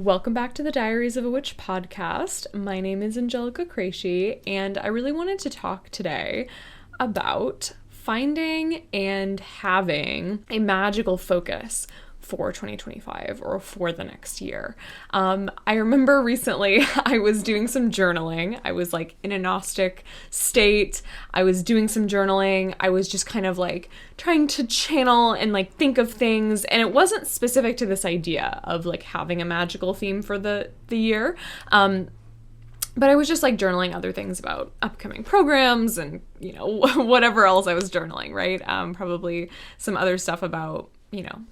Welcome back to the Diaries of a Witch podcast. My name is Angelic Cresci, and I really wanted to talk today about finding and having a magical focus for 2025 or for the next year. I remember recently I was doing some journaling. I was like in a gnostic state. I was doing some journaling. I was just kind of like trying to channel and like think of things. And it wasn't specific to this idea of like having a magical theme for the year. But I was just like journaling other things about upcoming programs and, you know, whatever else I was journaling, right? Probably some other stuff about, you know,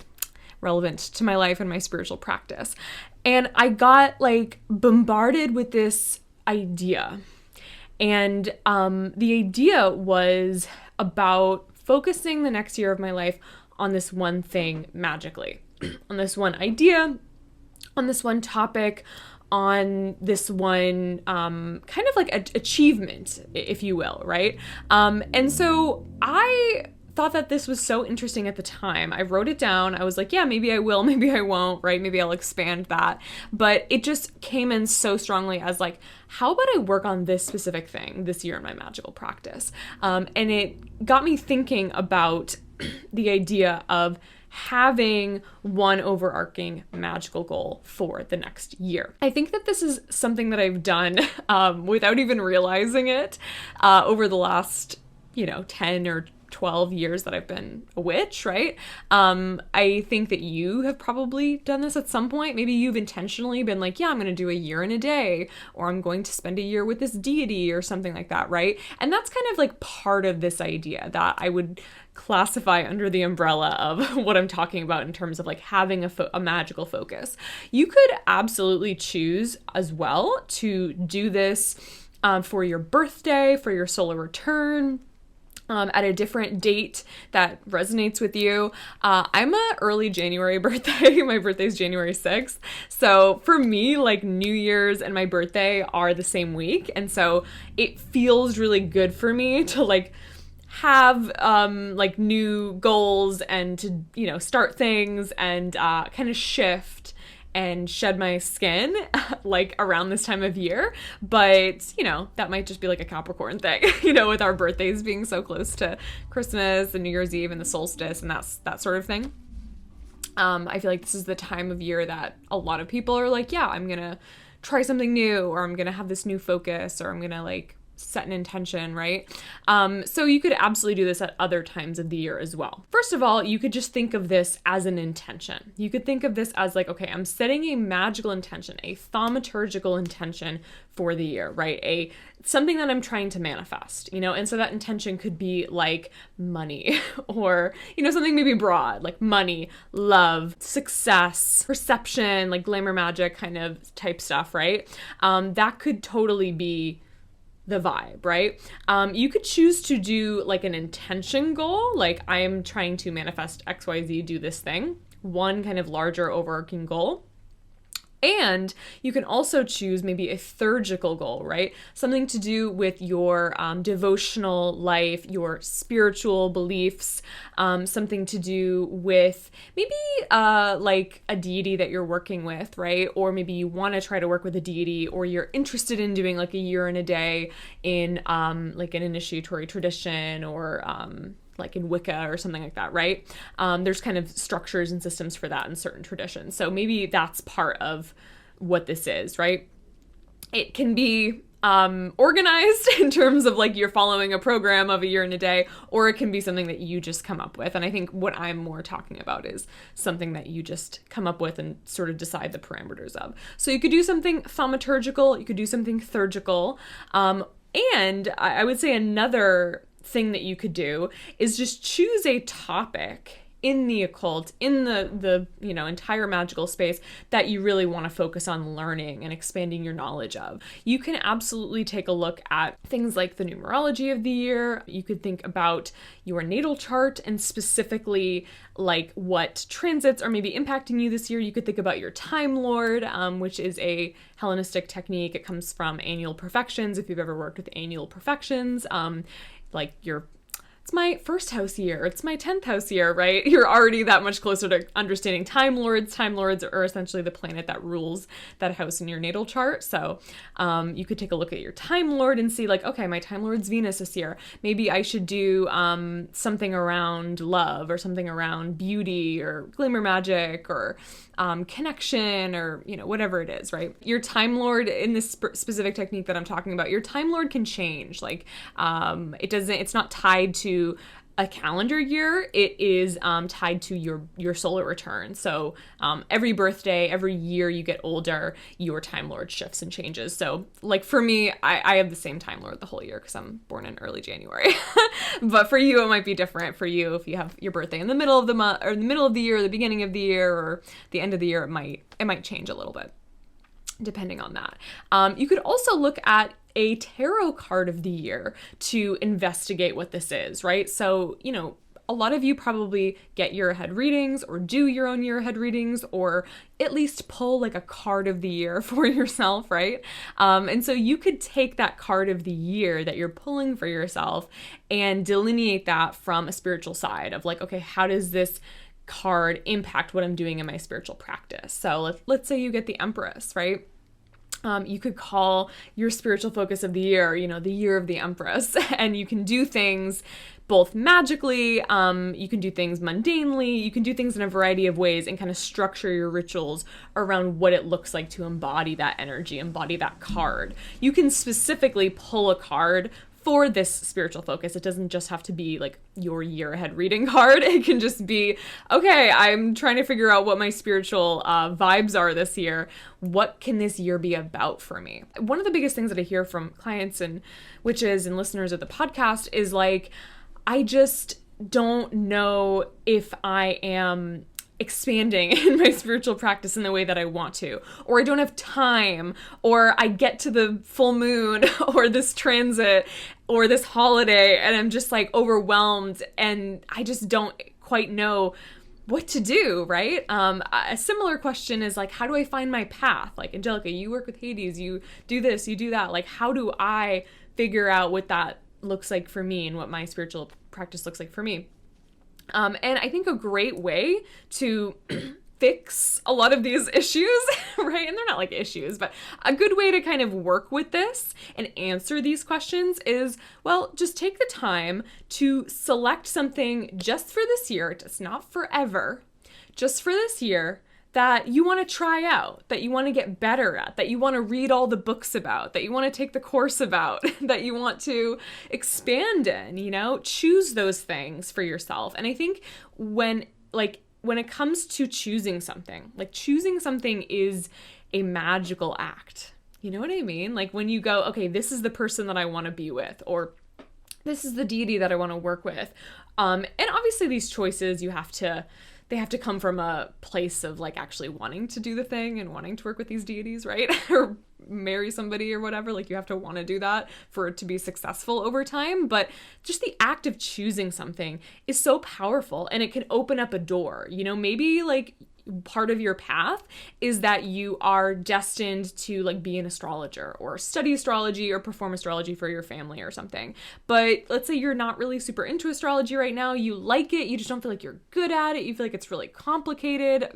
relevant to my life and my spiritual practice. And I got like bombarded with this idea. And the idea was about focusing the next year of my life on this one thing magically, on this one idea, on this one topic, on this one kind of like achievement, if you will, right? And so I thought that this was so interesting at the time. I wrote it down. I was like, yeah, maybe I will, maybe I won't, right? Maybe I'll expand that. But it just came in so strongly as like, how about I work on this specific thing this year in my magical practice? And it got me thinking about the idea of having one overarching magical goal for the next year. I think that this is something that I've done without even realizing it over the last, 10 or 12 years that I've been a witch, right? I think that you have probably done this at some point. Maybe you've intentionally been like, yeah, I'm going to do a year in a day, or I'm going to spend a year with this deity or something like that, right? And that's kind of like part of this idea that I would classify under the umbrella of what I'm talking about in terms of like having a magical focus. You could absolutely choose as well to do this for your birthday, for your solar return, at a different date that resonates with you. I'm a early January birthday. My birthday's January 6th. So for me, like New Year's and my birthday are the same week. And so it feels really good for me to like have like new goals and to, start things and kind of shift and shed my skin like around this time of year. But, that might just be like a Capricorn thing, with our birthdays being so close to Christmas and New Year's Eve and the solstice and that sort of thing. I feel like this is the time of year that a lot of people are like, yeah, I'm going to try something new, or I'm going to have this new focus, or I'm going to like set an intention, right? So you could absolutely do this at other times of the year as well. First of all, you could just think of this as an intention. You could think of this as like, okay, I'm setting a magical intention, a thaumaturgical intention for the year, right? Something that I'm trying to manifest, and so that intention could be like money or, something maybe broad, like money, love, success, perception, like glamour magic kind of type stuff, right? That could totally be the vibe, right? You could choose to do like an intention goal, like I am trying to manifest XYZ, do this thing, one kind of larger overarching goal. And you can also choose maybe a theurgical goal, right? Something to do with your devotional life, your spiritual beliefs, something to do with maybe like a deity that you're working with, right? Or maybe you want to try to work with a deity, or you're interested in doing like a year and a day in like an initiatory tradition, or like in Wicca or something like that, right? There's kind of structures and systems for that in certain traditions. So maybe that's part of what this is, right? It can be organized in terms of like you're following a program of a year and a day, or it can be something that you just come up with. And I think what I'm more talking about is something that you just come up with and sort of decide the parameters of. So you could do something thaumaturgical, you could do something theurgical. And I would say another thing that you could do is just choose a topic in the occult, in the entire magical space that you really want to focus on learning and expanding your knowledge of. You can absolutely take a look at things like the numerology of the year. You could think about your natal chart and specifically like what transits are maybe impacting you this year. You could think about your Time Lord, which is a Hellenistic technique. It comes from annual perfections. If you've ever worked with annual perfections, like your it's my first house year, it's my 10th house year, right? You're already that much closer to understanding Time Lords. Time Lords are essentially the planet that rules that house in your natal chart. So you could take a look at your Time Lord and see like, okay, my Time Lord's Venus this year. Maybe I should do something around love or something around beauty or glimmer magic or connection or, whatever it is, right? Your Time Lord in this specific technique that I'm talking about, your Time Lord can change. Like it's not tied to a calendar year. It is tied to your solar return. So every birthday, every year you get older, your Time Lord shifts and changes. So like for me, I have the same Time Lord the whole year because I'm born in early January. But for you, it might be different. For you, if you have your birthday in the middle of the month or the middle of the year, or the beginning of the year, or the end of the year, it might change a little bit depending on that. You could also look at a tarot card of the year to investigate what this is, right? So, a lot of you probably get year ahead readings or do your own year ahead readings or at least pull like a card of the year for yourself, right? And so you could take that card of the year that you're pulling for yourself and delineate that from a spiritual side of like, okay, how does this card impact what I'm doing in my spiritual practice? So let's say you get the Empress, right? You could call your spiritual focus of the year, the year of the Empress, and you can do things both magically, you can do things mundanely, you can do things in a variety of ways and kind of structure your rituals around what it looks like to embody that energy, embody that card. You can specifically pull a card for this spiritual focus. It doesn't just have to be like your year ahead reading card. It can just be, okay, I'm trying to figure out what my spiritual vibes are this year. What can this year be about for me? One of the biggest things that I hear from clients and witches and listeners of the podcast is like, I just don't know if I am expanding in my spiritual practice in the way that I want to, or I don't have time, or I get to the full moon or this transit or this holiday and I'm just like overwhelmed and I just don't quite know what to do, right? A similar question is like, how do I find my path? Like, Angelica, you work with Hades, you do this, you do that. Like, how do I figure out what that looks like for me and what my spiritual practice looks like for me? And I think a great way to fix a lot of these issues, right? And they're not like issues, but a good way to kind of work with this and answer these questions is, well, just take the time to select something just for this year. It's not forever, just for this year that you want to try out, that you want to get better at, that you want to read all the books about, that you want to take the course about, that you want to expand in, choose those things for yourself. And I think when it comes to choosing something is a magical act. You know what I mean? Like when you go, okay, this is the person that I want to be with, or this is the deity that I want to work with. And obviously these choices they have to come from a place of like actually wanting to do the thing and wanting to work with these deities, right? Or marry somebody or whatever. Like you have to want to do that for it to be successful over time. But just the act of choosing something is so powerful and it can open up a door. Maybe like part of your path is that you are destined to like be an astrologer or study astrology or perform astrology for your family or something. But let's say you're not really super into astrology right now. You like it. You just don't feel like you're good at it. You feel like it's really complicated,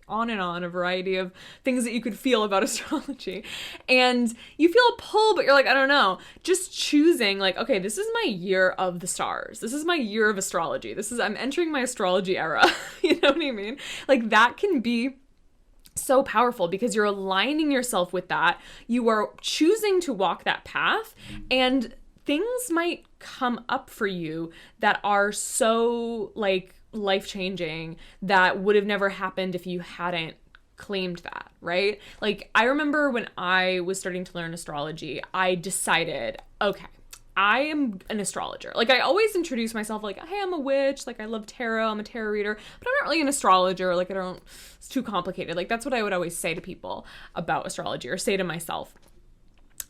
on and on, a variety of things that you could feel about astrology. And you feel a pull, but you're like, I don't know. Just choosing like, okay, this is my year of the stars. This is my year of astrology. I'm entering my astrology era. You know what I mean? Like that can be so powerful because you're aligning yourself with that. You are choosing to walk that path and things might come up for you that are so like life-changing that would have never happened if you hadn't claimed that, right? Like I remember when I was starting to learn astrology, I decided, okay, I am an astrologer. Like I always introduce myself like, hey, I'm a witch. Like I love tarot. I'm a tarot reader, but I'm not really an astrologer. Like it's too complicated. Like that's what I would always say to people about astrology or say to myself.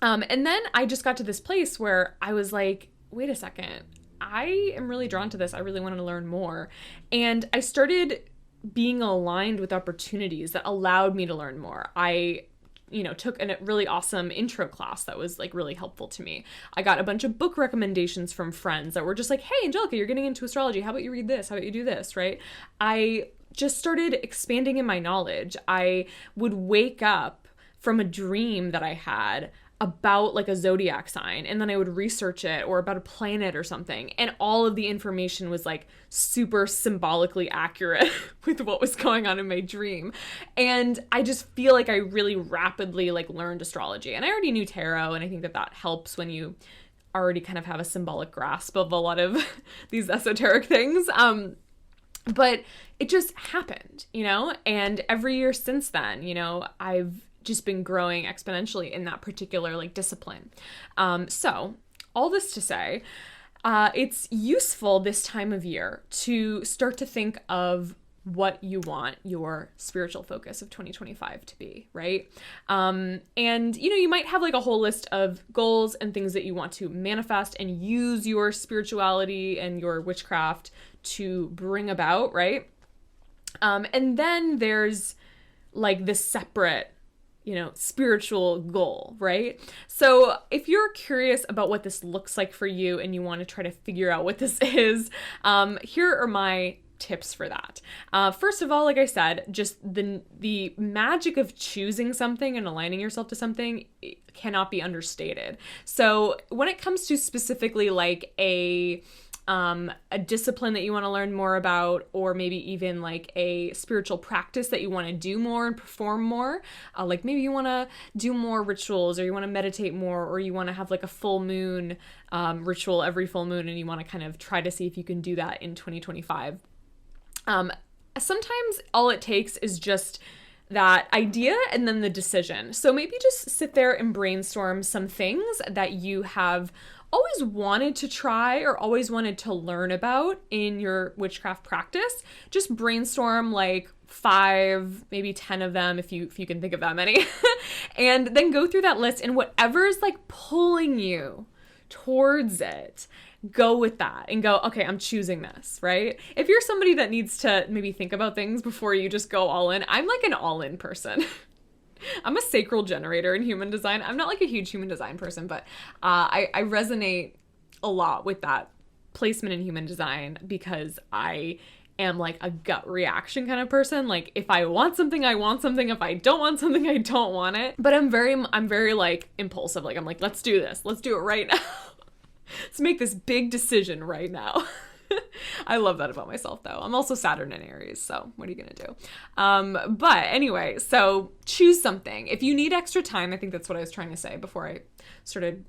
And then I just got to this place where I was like, wait a second. I am really drawn to this. I really wanted to learn more. And I started being aligned with opportunities that allowed me to learn more. I took a really awesome intro class that was like really helpful to me. I got a bunch of book recommendations from friends that were just like, hey, Angelica, you're getting into astrology. How about you read this? How about you do this, right? I just started expanding in my knowledge. I would wake up from a dream that I had about like a zodiac sign, and then I would research it, or about a planet or something, and all of the information was like super symbolically accurate with what was going on in my dream. And I just feel like I really rapidly like learned astrology, and I already knew tarot, and I think that helps when you already kind of have a symbolic grasp of a lot of these esoteric things. But it just happened, and every year since then, I've just been growing exponentially in that particular like discipline. So all this to say, it's useful this time of year to start to think of what you want your spiritual focus of 2025 to be, right? And, you might have like a whole list of goals and things that you want to manifest and use your spirituality and your witchcraft to bring about, right? And then there's like this separate spiritual goal, right? So if you're curious about what this looks like for you and you want to try to figure out what this is, here are my tips for that. First of all, like I said, just the magic of choosing something and aligning yourself to something cannot be understated. So when it comes to specifically like a discipline that you want to learn more about, or maybe even like a spiritual practice that you want to do more and perform more, like maybe you want to do more rituals, or you want to meditate more, or you want to have like a full moon ritual every full moon, and you want to kind of try to see if you can do that in 2025. Sometimes all it takes is just that idea and then the decision. So maybe just sit there and brainstorm some things that you have always wanted to try or always wanted to learn about in your witchcraft practice. Just brainstorm like 5, maybe 10 of them if you can think of that many. And then go through that list, and whatever's like pulling you towards it, go with that and go, okay, I'm choosing this, right? If you're somebody that needs to maybe think about things before you just go all in, I'm like an all-in person. I'm a sacral generator in human design. I'm not like a huge human design person, but I resonate a lot with that placement in human design, because I am like a gut reaction kind of person. Like if I want something, I want something. If I don't want something, I don't want it. But I'm very like impulsive. Like I'm like, let's do this. Let's do it right now. Let's make this big decision right now. I love that about myself, though. I'm also Saturn in Aries, so what are you going to do? But anyway, so choose something. If you need extra time, I think that's what I was trying to say before I started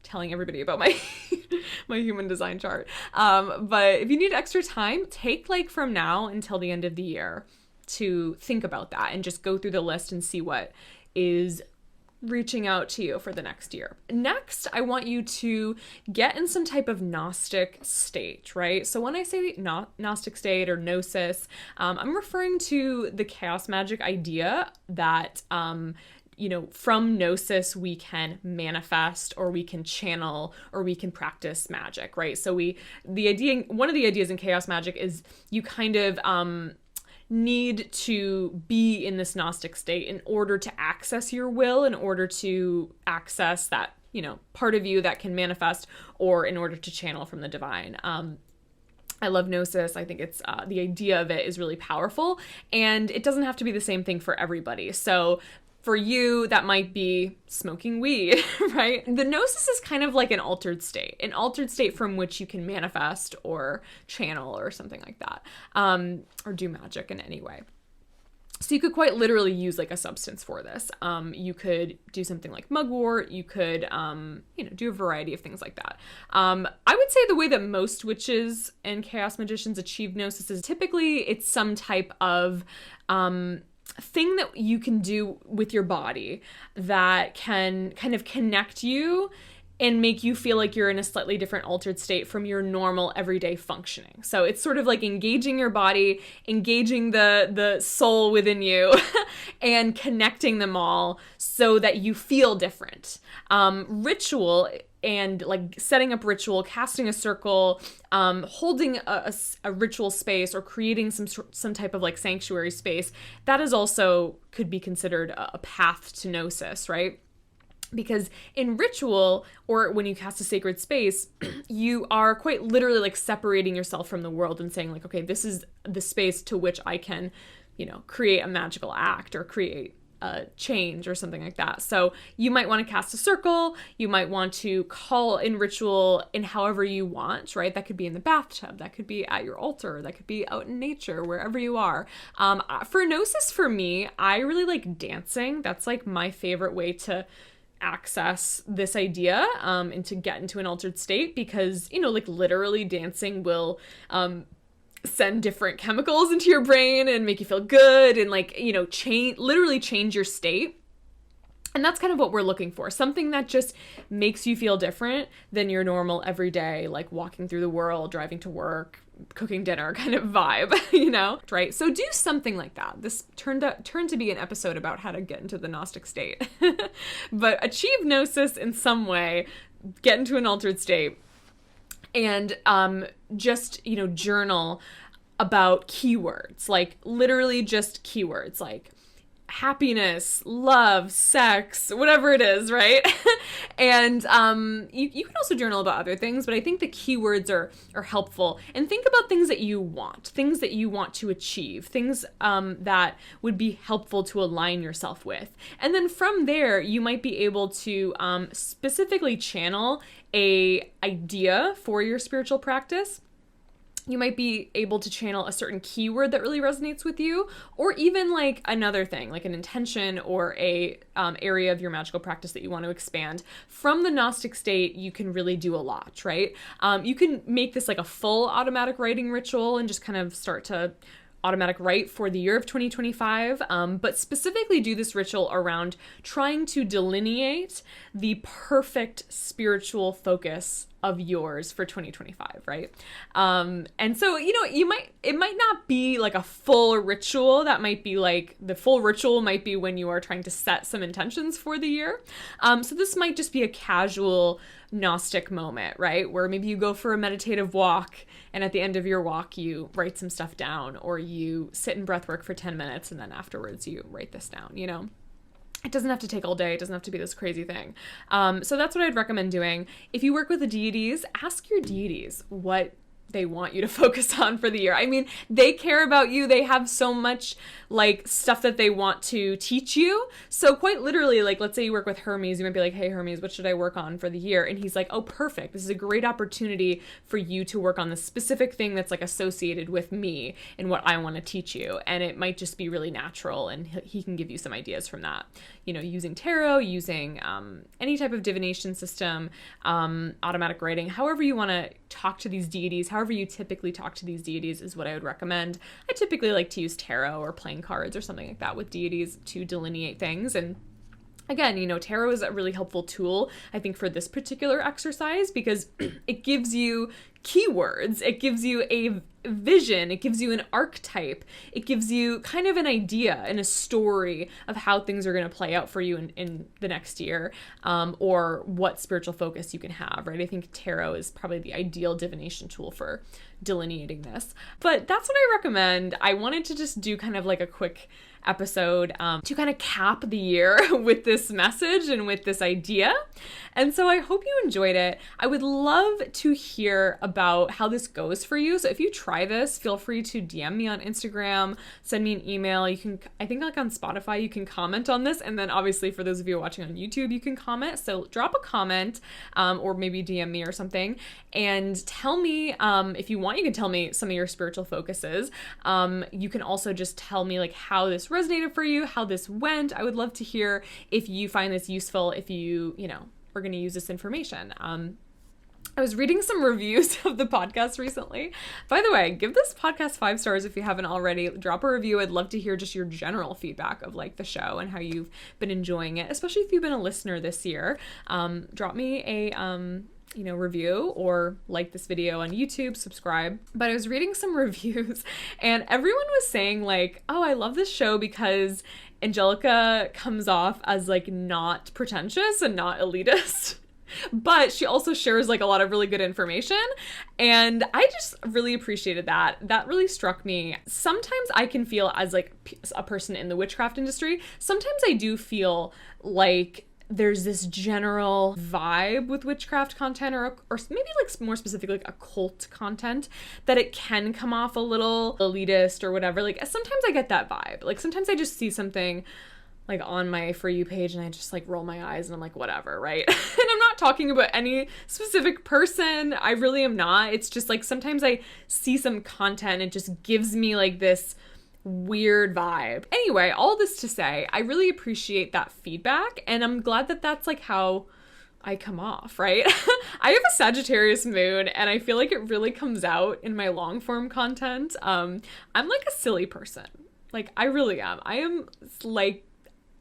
telling everybody about my my human design chart. But if you need extra time, take like from now until the end of the year to think about that and just go through the list and see what is reaching out to you for the next year. Next, I want you to get in some type of gnostic state, right? So when I say gnostic state or gnosis, I'm referring to the chaos magic idea that, from gnosis, we can manifest, or we can channel, or we can practice magic, right? So one of the ideas in chaos magic is you kind of, need to be in this gnostic state in order to access your will, in order to access that, part of you that can manifest, or in order to channel from the divine. I love gnosis. I think it's the idea of it is really powerful, and it doesn't have to be the same thing for everybody. So for you, that might be smoking weed, right? The gnosis is kind of like an altered state from which you can manifest or channel or something like that, or do magic in any way. So you could quite literally use like a substance for this. You could do something like mugwort. You could, do a variety of things like that. I would say the way that most witches and chaos magicians achieve gnosis is typically it's some type of, thing that you can do with your body that can kind of connect you and make you feel like you're in a slightly different altered state from your normal everyday functioning. So it's sort of like engaging your body, engaging the soul within you, and connecting them all so that you feel different. Ritual and like setting up ritual, casting a circle, holding a ritual space, or creating some type of like sanctuary space, that is also could be considered a path to gnosis, right? Because in ritual, or when you cast a sacred space, you are quite literally like separating yourself from the world and saying like, okay, this is the space to which I can, create a magical act or create a change or something like that. So you might want to cast a circle, you might want to call in ritual in however you want, right? That could be in the bathtub, that could be at your altar, that could be out in nature, wherever you are. For gnosis, for me, I really like dancing. That's like my favorite way to access this idea and to get into an altered state, because like literally dancing will send different chemicals into your brain and make you feel good and like literally change your state. And that's kind of what we're looking for, something that just makes you feel different than your normal everyday, like walking through the world, driving to work, cooking dinner kind of vibe, right? So do something like that. This turned to be an episode about how to get into the gnostic state, but achieve gnosis in some way, get into an altered state, and just journal about keywords, like literally just keywords like happiness, love, sex, whatever it is, right? And you can also journal about other things, but I think the keywords are helpful. And think about things that you want to achieve, things that would be helpful to align yourself with. And then from there, you might be able to specifically channel a idea for your spiritual practice. You might be able to channel a certain keyword that really resonates with you, or even like another thing, like an intention or a area of your magical practice that you want to expand. From the Gnostic state, you can really do a lot, right? You can make this like a full automatic writing ritual and just kind of start to automatic write for the year of 2025, but specifically do this ritual around trying to delineate the perfect spiritual focus of yours for 2025, right? And so, it might not be like a full ritual. That might be like the full ritual might be when you are trying to set some intentions for the year. So this might just be a casual Gnostic moment, right? Where maybe you go for a meditative walk, and at the end of your walk, you write some stuff down, or you sit in breathwork for 10 minutes, and then afterwards you write this down, It doesn't have to take all day. It doesn't have to be this crazy thing. So that's what I'd recommend doing. If you work with the deities, ask your deities what they want you to focus on for the year. I mean, they care about you. They have so much like stuff that they want to teach you. So quite literally, like, let's say you work with Hermes, you might be like, hey Hermes, what should I work on for the year? And he's like, oh, perfect. This is a great opportunity for you to work on the specific thing that's like associated with me and what I want to teach you. And it might just be really natural, and he can give you some ideas from that. Using tarot, using any type of divination system, automatic writing, however you want to talk to these deities, however you typically talk to these deities is what I would recommend. I typically like to use tarot or playing cards or something like that with deities to delineate things. And again, tarot is a really helpful tool, I think, for this particular exercise, because it gives you keywords, it gives you a vision, it gives you an archetype, it gives you kind of an idea and a story of how things are going to play out for you in the next year, or what spiritual focus you can have, right? I think tarot is probably the ideal divination tool for delineating this. But that's what I recommend. I wanted to just do kind of like a quick episode to kind of cap the year with this message and with this idea. And so I hope you enjoyed it. I would love to hear about how this goes for you. So if you try this, feel free to DM me on Instagram, send me an email. You can, I think like on Spotify, you can comment on this. And then obviously for those of you watching on YouTube, you can comment. So drop a comment or maybe DM me or something and tell me if you want, you can tell me some of your spiritual focuses. You can also just tell me like how this resonated for you, how this went. I would love to hear if you find this useful, if you are going to use this information. I was reading some reviews of the podcast recently. By the way, give this podcast 5 stars if you haven't already. Drop a review. I'd love to hear just your general feedback of like the show and how you've been enjoying it, especially if you've been a listener this year. Drop me a review or like this video on YouTube, subscribe. But I was reading some reviews and everyone was saying like, oh, I love this show because Angelica comes off as like not pretentious and not elitist. But she also shares like a lot of really good information, and I just really appreciated that. That really struck me. Sometimes I can feel as like a person in the witchcraft industry, sometimes I do feel like there's this general vibe with witchcraft content, or maybe like more specifically like occult content, that it can come off a little elitist or whatever. Like sometimes I get that vibe. Like sometimes I just see something like on my For You page and I just like roll my eyes and I'm like, whatever, right? And I'm not talking about any specific person. I really am not. It's just like sometimes I see some content and it just gives me like this weird vibe. Anyway, all this to say, I really appreciate that feedback, and I'm glad that that's like how I come off, right? I have a Sagittarius moon, and I feel like it really comes out in my long form content. I'm like a silly person. Like I really am. I am like,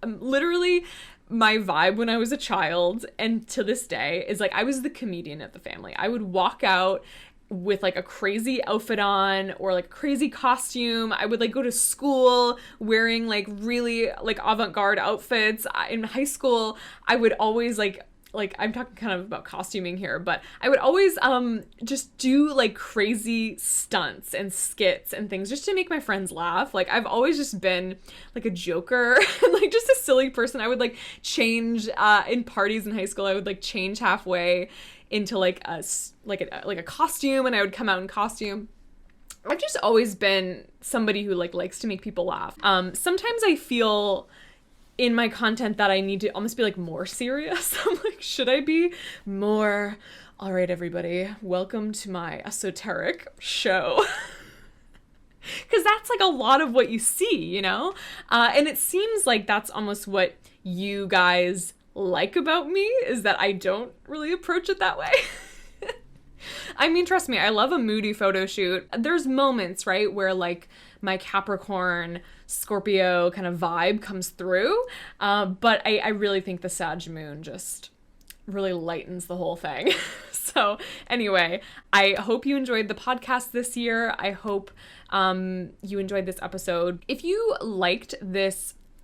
literally my vibe when I was a child and to this day is like I was the comedian of the family. I would walk out with like a crazy outfit on or like a crazy costume. I would like go to school wearing like really like avant-garde outfits. In high school, I would always like I'm talking kind of about costuming here, but I would always just do like crazy stunts and skits and things just to make my friends laugh. Like I've always just been like a joker, like just a silly person. I would like change in parties in high school. I would like change halfway into like a costume, and I would come out in costume. I've just always been somebody who like likes to make people laugh. Sometimes I feel in my content that I need to almost be like more serious. I'm like, should I be more, all right, everybody, welcome to my esoteric show. Because that's like a lot of what you see, you know? And it seems like that's almost what you guys like about me, is that I don't really approach it that way. I mean, trust me, I love a moody photo shoot. There's moments, right, where like my Capricorn, Scorpio kind of vibe comes through. But I really think the Sag moon just really lightens the whole thing. So anyway, I hope you enjoyed the podcast this year. I hope you enjoyed this episode. If you liked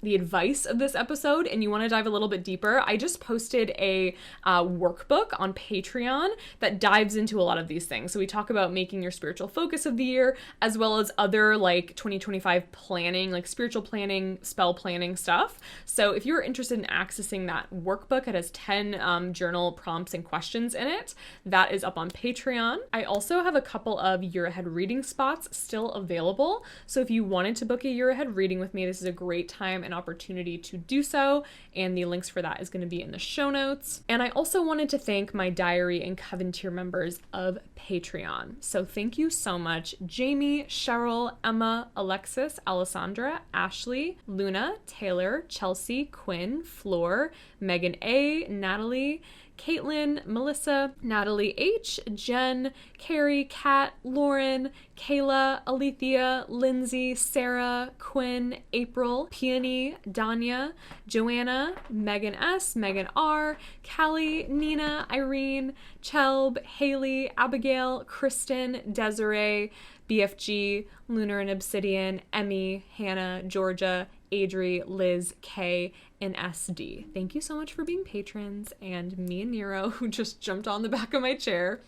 the advice of this episode and you want to dive a little bit deeper, I just posted a workbook on Patreon that dives into a lot of these things. So we talk about making your spiritual focus of the year, as well as other like 2025 planning, like spiritual planning, spell planning stuff. So if you're interested in accessing that workbook, it has 10 journal prompts and questions in it. That is up on Patreon. I also have a couple of year ahead reading spots still available. So if you wanted to book a year ahead reading with me, this is a great time and opportunity to do so, and the links for that is going to be in the show notes. And I also wanted to thank my Diary and Coven tier members of Patreon. So thank you so much, Jamie, Cheryl, Emma, Alexis, Alessandra, Ashley, Luna, Taylor, Chelsea, Quinn, Floor, Megan A, Natalie, Caitlin, Melissa, Natalie H, Jen, Carrie, Kat, Lauren, Kayla, Alethea, Lindsay, Sarah, Quinn, April, Peony, Danya, Joanna, Megan S, Megan R, Callie, Nina, Irene, Chelb, Haley, Abigail, Kristen, Desiree, BFG, Lunar and Obsidian, Emmy, Hannah, Georgia, Adri, Liz, Kay, and SD. Thank you so much for being patrons, and me and Nero, who just jumped on the back of my chair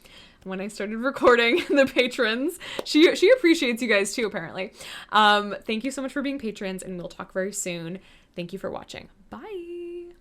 when I started recording the patrons. She appreciates you guys too, apparently. Thank you so much for being patrons, and we'll talk very soon. Thank you for watching. Bye.